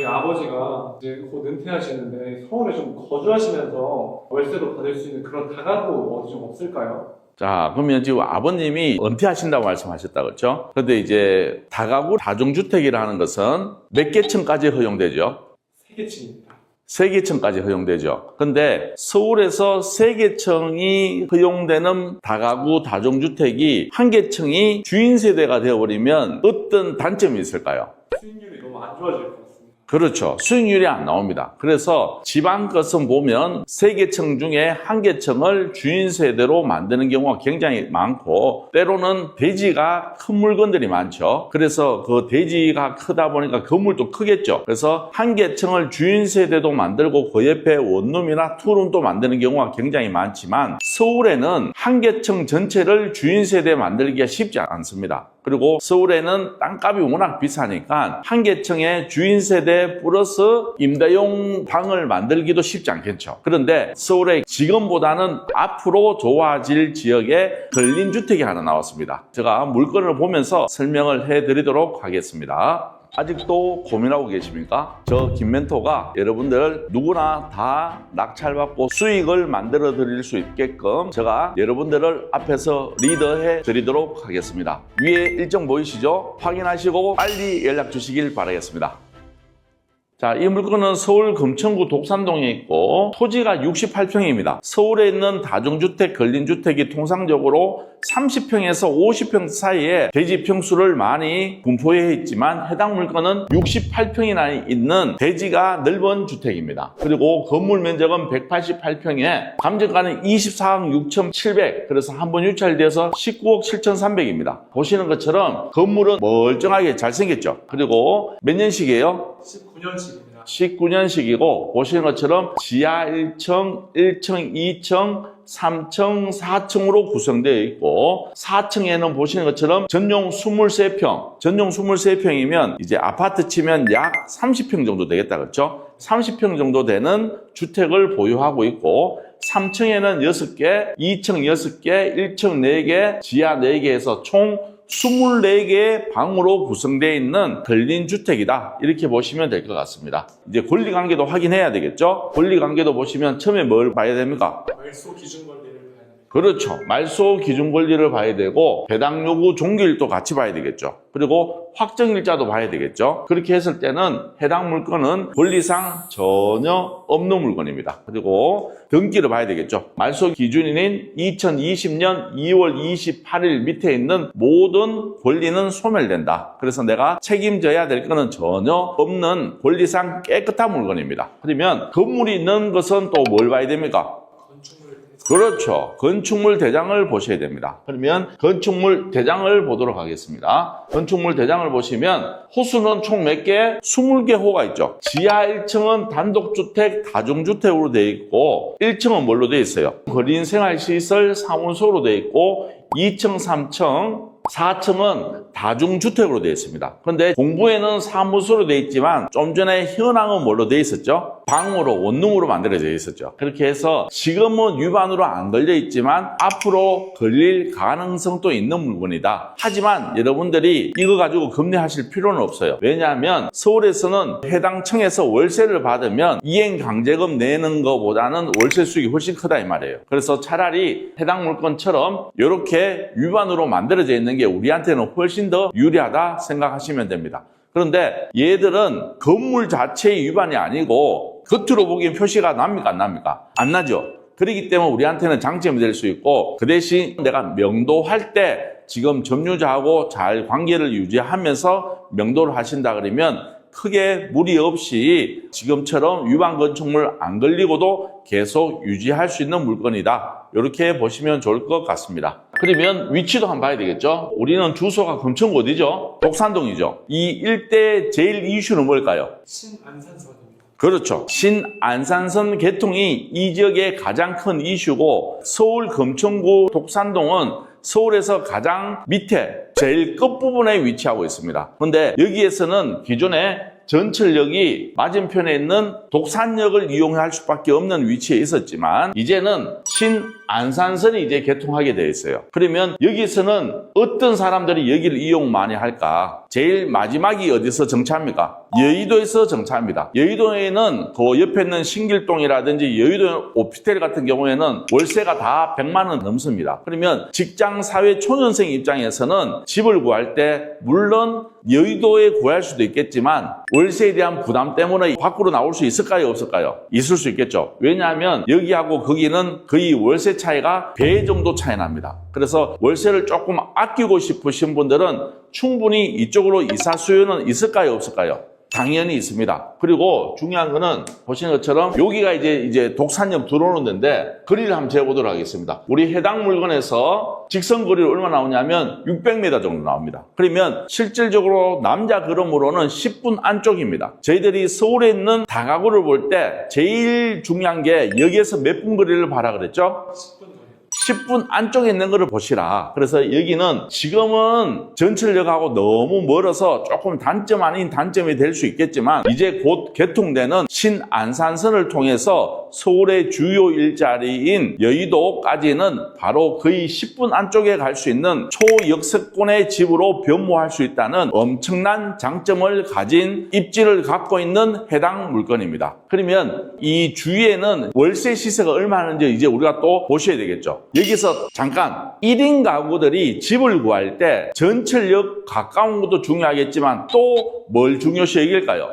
아버지가 이제 곧 은퇴하시는데 서울에 좀 거주하시면서 월세도 받을 수 있는 그런 다가구 어디 좀 없을까요? 자, 그러면 지금 아버님이 은퇴하신다고 말씀하셨다, 그렇죠? 근데 이제 다가구 다중주택이라는 것은 몇 개층까지 허용되죠? 3개층입니다. 3개층까지 허용되죠. 근데 서울에서 3개층이 허용되는 다가구 다중주택이 1개층이 주인 세대가 되어버리면 어떤 단점이 있을까요? 수익률이 너무 안 좋아질 것 같습니다. 그렇죠. 수익률이 안 나옵니다. 그래서 지방 것은 보면 3개층 중에 1개층을 주인 세대로 만드는 경우가 굉장히 많고, 때로는 대지가 큰 물건들이 많죠. 그래서 그 대지가 크다 보니까 건물도 크겠죠. 그래서 1개층을 주인 세대도 만들고 그 옆에 원룸이나 투룸도 만드는 경우가 굉장히 많지만, 서울에는 1개층 전체를 주인 세대 만들기가 쉽지 않습니다. 그리고 서울에는 땅값이 워낙 비싸니까 1개층에 주인 세대 플러스 임대용 방을 만들기도 쉽지 않겠죠. 그런데 서울의 지금보다는 앞으로 좋아질 지역에 근린 주택이 하나 나왔습니다. 제가 물건을 보면서 설명을 해드리도록 하겠습니다. 아직도 고민하고 계십니까? 저 김멘토가 여러분들 누구나 다 낙찰받고 수익을 만들어 드릴 수 있게끔 제가 여러분들을 앞에서 리더해 드리도록 하겠습니다. 위에 일정 보이시죠? 확인하시고 빨리 연락 주시길 바라겠습니다. 자, 이 물건은 서울 금천구 독산동에 있고 토지가 68평입니다. 서울에 있는 다중주택, 근린주택이 통상적으로 30평에서 50평 사이에 대지 평수를 많이 분포해 있지만 해당 물건은 68평이나 있는 대지가 넓은 주택입니다. 그리고 건물 면적은 188평에 감정가는 24억 6,700, 그래서 한번 유찰돼서 19억 7,300입니다. 보시는 것처럼 건물은 멀쩡하게 잘생겼죠. 그리고 몇 년식이에요? 19년식입니다. 19년식이고 보시는 것처럼 지하 1층, 1층, 2층, 3층, 4층으로 구성되어 있고 4층에는 보시는 것처럼 전용 23평, 전용 23평이면 이제 아파트 치면 약 30평 정도 되겠다, 그렇죠? 30평 정도 되는 주택을 보유하고 있고 3층에는 6개, 2층 6개, 1층 4개, 지하 4개에서 총 24개의 방으로 구성되어 있는 근린주택이다, 이렇게 보시면 될 것 같습니다. 이제 권리관계도 확인해야 되겠죠? 권리관계도 보시면 처음에 뭘 봐야 됩니까? 말소 기준 권리를 봐야 됩니다. 그렇죠. 말소 기준 권리를 봐야 되고 배당 요구 종기일도 같이 봐야 되겠죠. 그리고 확정일자도 봐야 되겠죠. 그렇게 했을 때는 해당 물건은 권리상 전혀 없는 물건입니다. 그리고 등기를 봐야 되겠죠. 말소 기준인 2020년 2월 28일 밑에 있는 모든 권리는 소멸된다. 그래서 내가 책임져야 될 거는 전혀 없는 권리상 깨끗한 물건입니다. 그러면 건물이 있는 것은 또 뭘 봐야 됩니까? 그렇죠. 건축물 대장을 보셔야 됩니다. 그러면 건축물 대장을 보도록 하겠습니다. 건축물 대장을 보시면 호수는 총 몇 개? 20개 호가 있죠. 지하 1층은 단독주택, 다중주택으로 되어 있고 1층은 뭘로 되어 있어요? 거린생활시설 사무소로 되어 있고 2층, 3층, 4층은 다중주택으로 되어 있습니다. 그런데 공부에는 사무소로 되어 있지만 좀 전에 현황은 뭘로 되어 있었죠? 방으로, 원룸으로 만들어져 있었죠. 그렇게 해서 지금은 위반으로 안 걸려 있지만 앞으로 걸릴 가능성도 있는 물건이다. 하지만 여러분들이 이거 가지고 금리하실 필요는 없어요. 왜냐하면 서울에서는 해당 층에서 월세를 받으면 이행강제금 내는 것보다는 월세 수익이 훨씬 크다 이 말이에요. 그래서 차라리 해당 물건처럼 이렇게 위반으로 만들어져 있는 게 우리한테는 훨씬 더 유리하다 생각하시면 됩니다. 그런데 얘들은 건물 자체의 위반이 아니고 겉으로 보기엔 표시가 납니까 안 납니까? 안 나죠. 그렇기 때문에 우리한테는 장점이 될 수 있고, 그 대신 내가 명도할 때 지금 점유자하고 잘 관계를 유지하면서 명도를 하신다 그러면 크게 무리 없이 지금처럼 위반 건축물 안 걸리고도 계속 유지할 수 있는 물건이다, 이렇게 보시면 좋을 것 같습니다. 그러면 위치도 한번 봐야 되겠죠. 우리는 주소가 금천구 어디죠? 독산동이죠. 이 일대 제일 이슈는 뭘까요? 신안산선입니다. 그렇죠. 신안산선 개통이 이 지역의 가장 큰 이슈고, 서울 금천구 독산동은 서울에서 가장 밑에 제일 끝부분에 위치하고 있습니다. 그런데 여기에서는 기존에 전철역이 맞은편에 있는 독산역을 이용할 수밖에 없는 위치에 있었지만 이제는 안산선이 이제 개통하게 되어 있어요. 그러면 여기서는 어떤 사람들이 여기를 이용 많이 할까? 제일 마지막이 어디서 정차합니까? 여의도에서 정차합니다. 여의도에는 그 옆에 있는 신길동이라든지 여의도 오피스텔 같은 경우에는 월세가 다 100만 원 넘습니다. 그러면 직장, 사회, 초년생 입장에서는 집을 구할 때 물론 여의도에 구할 수도 있겠지만 월세에 대한 부담 때문에 밖으로 나올 수 있을까요? 없을까요? 있을 수 있겠죠. 왜냐하면 여기하고 거기는 거의 월세 차이가 배 정도 차이 납니다. 그래서 월세를 조금 아끼고 싶으신 분들은 충분히 이쪽으로 이사 수요는 있을까요? 없을까요? 당연히 있습니다. 그리고 중요한 거는 보시는 것처럼 여기가 이제 독산역 들어오는 데인데 거리를 한번 재보도록 하겠습니다. 우리 해당 물건에서 직선 거리를 얼마 나오냐면 600m 정도 나옵니다. 그러면 실질적으로 남자 걸음으로는 10분 안쪽입니다. 저희들이 서울에 있는 다가구를 볼 때 제일 중요한 게 여기에서 몇 분 거리를 봐라 그랬죠? 10분 안쪽에 있는 거를 보시라. 그래서 여기는 지금은 전철역하고 너무 멀어서 조금 단점 아닌 단점이 될 수 있겠지만 이제 곧 개통되는 신안산선을 통해서 서울의 주요 일자리인 여의도까지는 바로 거의 10분 안쪽에 갈 수 있는 초역세권의 집으로 변모할 수 있다는 엄청난 장점을 가진 입지를 갖고 있는 해당 물건입니다. 그러면 이 주위에는 월세 시세가 얼마 하는지 이제 우리가 또 보셔야 되겠죠. 여기서 잠깐 1인 가구들이 집을 구할 때 전철역 가까운 것도 중요하겠지만 또 뭘 중요시 여길까요?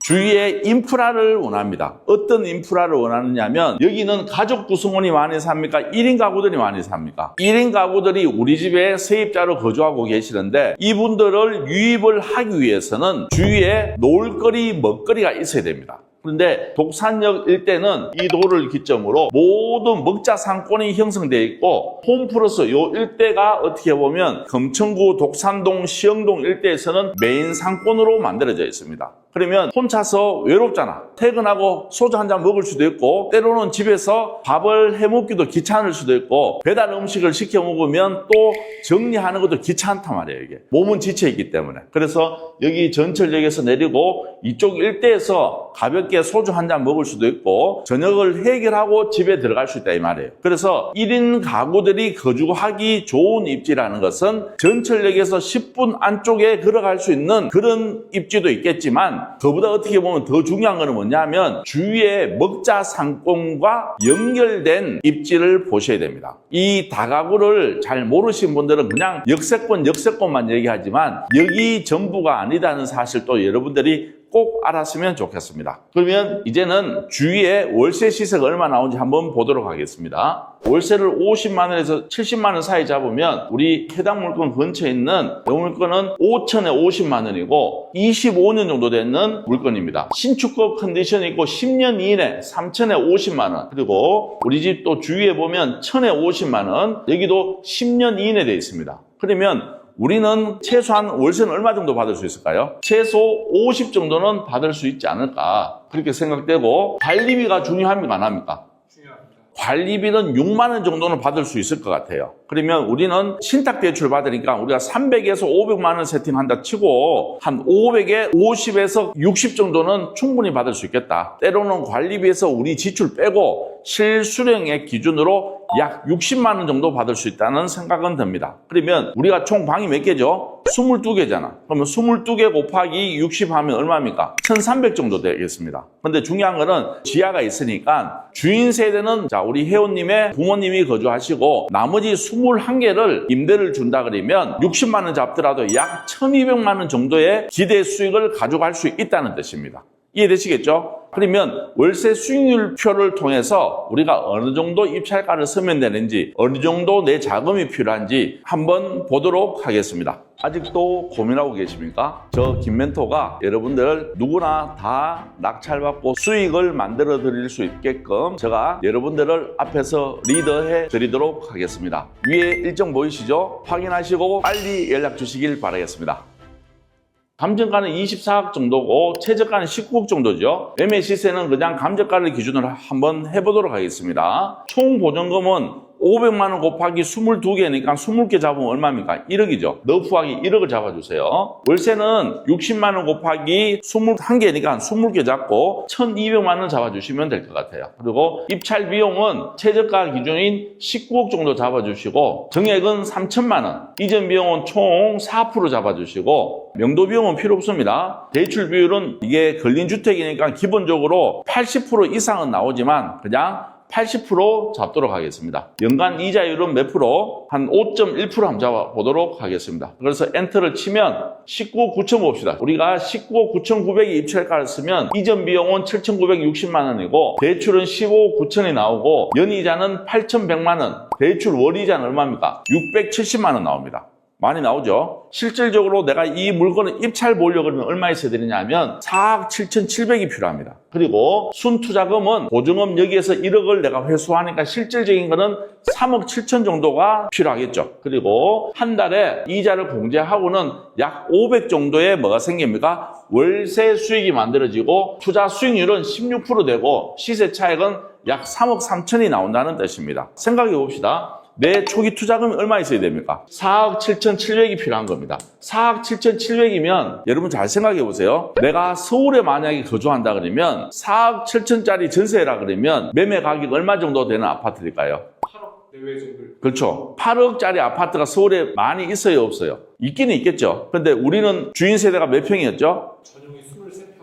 주위에 인프라를 원합니다. 어떤 인프라를 원하느냐면 여기는 가족 구성원이 많이 삽니까? 1인 가구들이 많이 삽니까? 1인 가구들이 우리 집에 세입자로 거주하고 계시는데 이분들을 유입을 하기 위해서는 주위에 놀거리, 먹거리가 있어야 됩니다. 그런데 독산역 일대는 이 도를 기점으로 모든 먹자 상권이 형성되어 있고 홈플러스 이 일대가 어떻게 보면 금천구, 독산동, 시흥동 일대에서는 메인 상권으로 만들어져 있습니다. 그러면 혼자서 외롭잖아. 퇴근하고 소주 한 잔 먹을 수도 있고 때로는 집에서 밥을 해먹기도 귀찮을 수도 있고 배달 음식을 시켜 먹으면 또 정리하는 것도 귀찮단 말이에요. 이게 몸은 지쳐있기 때문에. 그래서 여기 전철역에서 내리고 이쪽 일대에서 가볍게 소주 한 잔 먹을 수도 있고 저녁을 해결하고 집에 들어갈 수 있다 이 말이에요. 그래서 1인 가구들이 거주하기 좋은 입지라는 것은 전철역에서 10분 안쪽에 걸어갈 수 있는 그런 입지도 있겠지만 그보다 어떻게 보면 더 중요한 것은 뭐냐면 주위에 먹자 상권과 연결된 입지를 보셔야 됩니다. 이 다가구를 잘 모르신 분들은 그냥 역세권만 얘기하지만 여기 전부가 아니다는 사실 또 여러분들이 꼭 알았으면 좋겠습니다. 그러면 이제는 주위에 월세 시세가 얼마 나오는지 한번 보도록 하겠습니다. 월세를 50만 원에서 70만 원 사이 잡으면 우리 해당 물건 근처에 있는 이 물건은 5천에 50만 원이고 25년 정도 되는 물건입니다. 신축급 컨디션이 있고 10년 이내 3천에 50만 원 그리고 우리 집 또 주위에 보면 1천에 50만 원 여기도 10년 이내 되어 있습니다. 그러면 우리는 최소한 월세는 얼마 정도 받을 수 있을까요? 최소 50 정도는 받을 수 있지 않을까 그렇게 생각되고 관리비가 중요합니까 안 합니까? 중요합니다. 관리비는 6만 원 정도는 받을 수 있을 것 같아요. 그러면 우리는 신탁대출 받으니까 우리가 300에서 500만 원 세팅한다 치고 한 500에 50에서 60 정도는 충분히 받을 수 있겠다. 때로는 관리비에서 우리 지출 빼고 실수령액 기준으로 약 60만 원 정도 받을 수 있다는 생각은 듭니다. 그러면 우리가 총 방이 몇 개죠? 22개잖아. 그러면 22개 곱하기 60 하면 얼마입니까? 1300 정도 되겠습니다. 근데 중요한 거는 지하가 있으니까 주인 세대는 자 우리 회원님의 부모님이 거주하시고 나머지 21개를 임대를 준다 그러면 60만 원 잡더라도 약 1200만 원 정도의 기대 수익을 가져갈 수 있다는 뜻입니다. 이해되시겠죠? 그러면 월세 수익률표를 통해서 우리가 어느 정도 입찰가를 쓰면 되는지 어느 정도 내 자금이 필요한지 한번 보도록 하겠습니다. 아직도 고민하고 계십니까? 저 김멘토가 여러분들 누구나 다 낙찰받고 수익을 만들어 드릴 수 있게끔 제가 여러분들을 앞에서 리더해 드리도록 하겠습니다. 위에 일정 보이시죠? 확인하시고 빨리 연락 주시길 바라겠습니다. 감정가는 24억 정도고 최저가는 19억 정도죠. 매매 시세는 그냥 감정가를 기준으로 한번 해보도록 하겠습니다. 총 보증금은 500만 원 곱하기 22개니까 20개 잡으면 얼마입니까? 1억이죠. 너프하기 1억을 잡아주세요. 월세는 60만 원 곱하기 21개니까 20개 잡고 1,200만 원 잡아주시면 될 것 같아요. 그리고 입찰 비용은 최저가 기준인 19억 정도 잡아주시고 정액은 3천만 원, 이전 비용은 총 4% 잡아주시고 명도 비용은 필요 없습니다. 대출 비율은 이게 걸린 주택이니까 기본적으로 80% 이상은 나오지만 그냥 80% 잡도록 하겠습니다. 연간 이자율은 몇 프로? 한 5.1% 한번 잡아보도록 하겠습니다. 그래서 엔터를 치면 19억 9천 봅시다. 우리가 19억 9,900이 입찰가를 쓰면 이전 비용은 7,960만 원이고 대출은 15억 9천이 나오고 연이자는 8,100만 원, 대출 월이자는 얼마입니까? 670만 원 나옵니다. 많이 나오죠. 실질적으로 내가 이 물건을 입찰 보려고 그러면 얼마 있어야 되느냐면 4억 7,700이 필요합니다. 그리고 순투자금은 보증금 여기에서 1억을 내가 회수하니까 실질적인 거는 3억 7천 정도가 필요하겠죠. 그리고 한 달에 이자를 공제하고는 약 500 정도의 뭐가 생깁니까? 월세 수익이 만들어지고 투자 수익률은 16% 되고 시세 차익은 약 3억 3천이 나온다는 뜻입니다. 생각해 봅시다. 내 초기 투자금이 얼마 있어야 됩니까? 4억 7,700이 필요한 겁니다. 4억 7,700이면 여러분 잘 생각해 보세요. 내가 서울에 만약에 거주한다 그러면 4억 7천짜리 전세라 그러면 매매 가격 얼마 정도 되는 아파트일까요? 8억 내외 정도. 그렇죠. 8억짜리 아파트가 서울에 많이 있어요, 없어요? 있기는 있겠죠. 근데 우리는 주인 세대가 몇 평이었죠? 전용이 23평.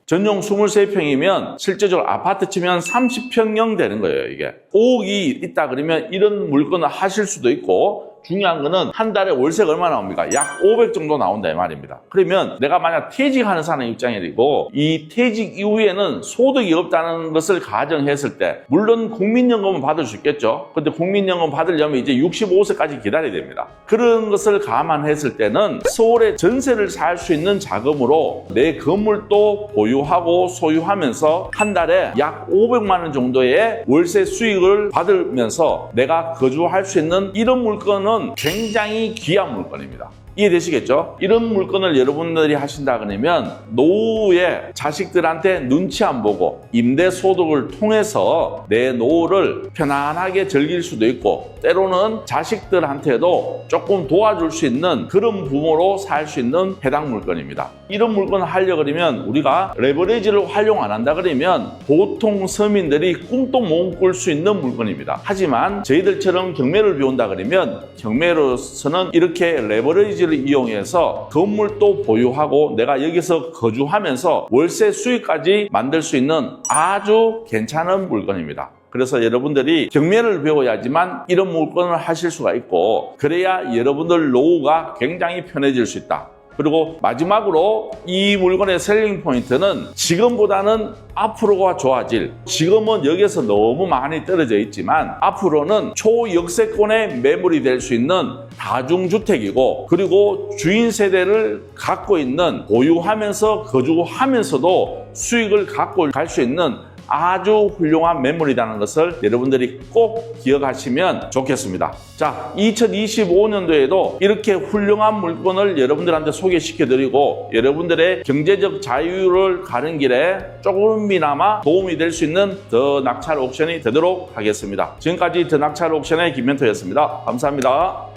전용 23평이면 실제적으로 아파트 치면 30평형 되는 거예요, 이게. 5억이 있다 그러면 이런 물건을 하실 수도 있고 중요한 거는 한 달에 월세가 얼마 나옵니까? 약 500 정도 나온다 이 말입니다. 그러면 내가 만약 퇴직하는 사람 입장이고 이 퇴직 이후에는 소득이 없다는 것을 가정했을 때 물론 국민연금은 받을 수 있겠죠. 근데 국민연금 받으려면 이제 65세까지 기다려야 됩니다. 그런 것을 감안했을 때는 서울에 전세를 살 수 있는 자금으로 내 건물도 보유하고 소유하면서 한 달에 약 500만 원 정도의 월세 수익을 받으면서 내가 거주할 수 있는 이런 물건은 굉장히 귀한 물건입니다. 이해되시겠죠? 이런 물건을 여러분들이 하신다 그러면 노후에 자식들한테 눈치 안 보고 임대 소득을 통해서 내 노후를 편안하게 즐길 수도 있고 때로는 자식들한테도 조금 도와줄 수 있는 그런 부모로 살 수 있는 해당 물건입니다. 이런 물건을 하려고 그러면 우리가 레버리지를 활용 안 한다 그러면 보통 서민들이 꿈도 못 꿀 수 있는 물건입니다. 하지만 저희들처럼 경매를 배운다 그러면 경매로서는 이렇게 레버리지를 이용해서 건물도 보유하고 내가 여기서 거주하면서 월세 수익까지 만들 수 있는 아주 괜찮은 물건입니다. 그래서 여러분들이 경매를 배워야지만 이런 물건을 하실 수가 있고 그래야 여러분들 노후가 굉장히 편해질 수 있다. 그리고 마지막으로 이 물건의 셀링 포인트는 지금보다는 앞으로가 좋아질, 지금은 여기서 너무 많이 떨어져 있지만 앞으로는 초역세권의 매물이 될 수 있는 다중주택이고 그리고 주인 세대를 갖고 있는 보유하면서 거주하면서도 수익을 갖고 갈 수 있는 아주 훌륭한 매물이라는 것을 여러분들이 꼭 기억하시면 좋겠습니다. 자, 2025년도에도 이렇게 훌륭한 물건을 여러분들한테 소개시켜드리고 여러분들의 경제적 자유를 가는 길에 조금이나마 도움이 될 수 있는 더 낙찰 옥션이 되도록 하겠습니다. 지금까지 더 낙찰 옥션의 김멘토였습니다. 감사합니다.